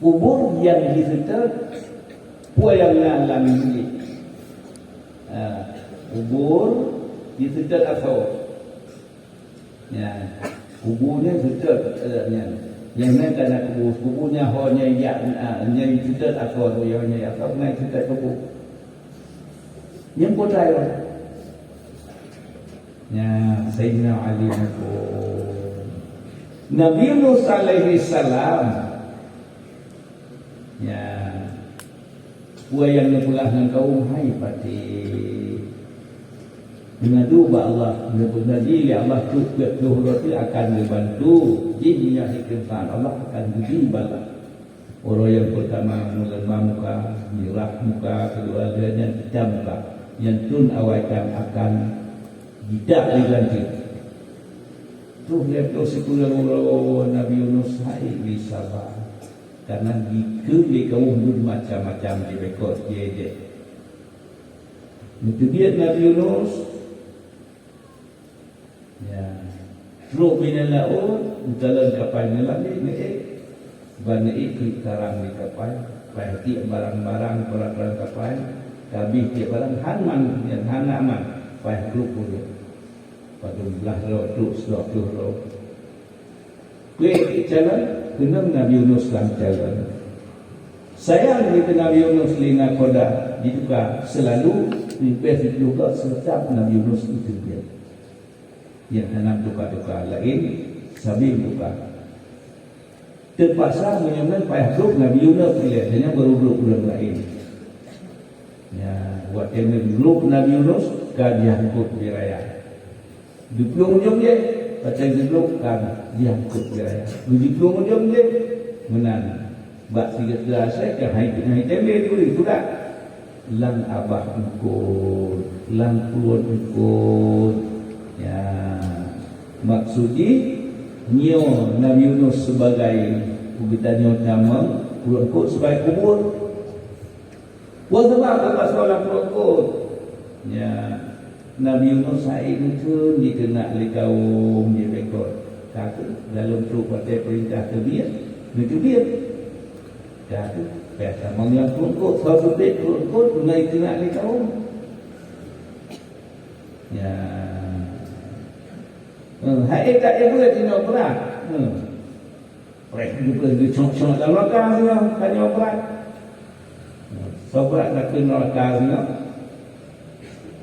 kubur yang diserta puayang na alam ini. Kubur diserta asal. Ya, kuburnya serta yang lain tak nak kubur. Kuburnya hanya yang serta asal, yang asal ngai serta kubur. Yang kotai lah. Ya, Sayyidina Ali Nabi Yunus alaihi salam. Ya, puayang pulah dengan kaum hai pati mengadu ba Allah, berbagi Allah tu akan membantu jinnya hikmah Allah akan dibala. Orang yang pertama melemah muka, mirah muka, keluarganya pecah muka, yang tun awaikan akan tidak diganti. Tu lihat tu sekurang Nabi Yunus hai sabar. Karena di kaum macam-macam di bekot dia. Itu dia Nabi Yunus. Ya. Ruh bina laut, jalan kapal lagi ni. Bani itu karang di kapal, perhati barang-barang perang kapal, kabih dia barang hanman yang hanaman, payah kelup dia. Pada belah roh tu sedap tu roh. Kue jalan kena Nabi Yunus dalam jalan. Sayang kita Nabi Yunus lina koda diduga selalu dipes juga setiap Nabi Yunus itu dia. Yang hendak duka-duka lain sambil duka. Terpaksa menyembah payah grup Nabi Yunus dia hanya baru grup lain. Ya, buat yang grup Nabi Yunus diangkut di raya. Di ujung dia baca grup diangkut di raya. Di ujung dia menang. Bak tiga terasa ke hai tembe tu dah. Lang abah ikut, lang keluar ikut. Ya, maksudnya nyo Nabi Yunus sebagai kita nyo nama keluar ikut sebagai kubur. Buat apa sekolah keluar ikut? Ya, Nabi Yunus hai itu dikena oleh kaum dia bekot. Kata dalam trup partai perintah terbiar, itu dia. Kata biasa mengiang keluar suatu dek keluar tunai kena oleh kaum. Ya. Hai tak dia boleh tina berat. Rek juga dicong-cong dalam neraka semua hanya berat. Sobat nak ke neraka semua.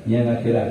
Yang akhirat